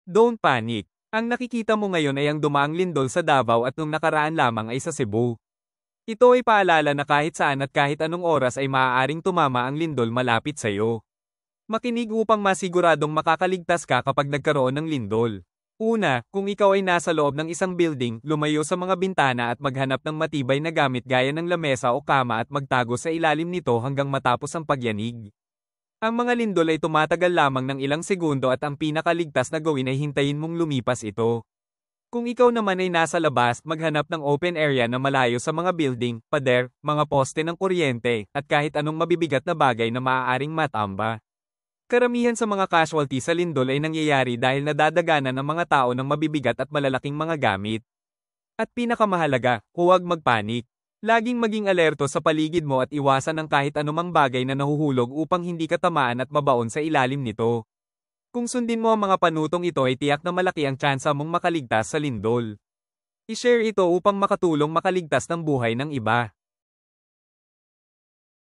Don't panic. Ang nakikita mo ngayon ay ang dumaang lindol sa Davao at nung nakaraan lamang ay sa Cebu. Ito ay paalala na kahit saan at kahit anong oras ay maaaring tumama ang lindol malapit sa iyo. Makinig upang masiguradong makakaligtas ka kapag nagkaroon ng lindol. Una, kung ikaw ay nasa loob ng isang building, lumayo sa mga bintana at maghanap ng matibay na gamit gaya ng lamesa o kama at magtago sa ilalim nito hanggang matapos ang pagyanig. Ang mga lindol ay tumatagal lamang ng ilang segundo at ang pinakaligtas na gawin ay hintayin mong lumipas ito. Kung ikaw naman ay nasa labas, maghanap ng open area na malayo sa mga building, pader, mga poste ng kuryente, at kahit anong mabibigat na bagay na maaaring matamba. Karamihan sa mga casualty sa lindol ay nangyayari dahil nadadaganan ng mga tao ng mabibigat at malalaking mga gamit. At pinakamahalaga, huwag magpanik. Laging maging alerto sa paligid mo at iwasan ang kahit anumang bagay na nahuhulog upang hindi ka tamaan at mabaon sa ilalim nito. Kung sundin mo ang mga panutong ito ay tiyak na malaki ang tsansa mong makaligtas sa lindol. I-share ito upang makatulong makaligtas ng buhay ng iba.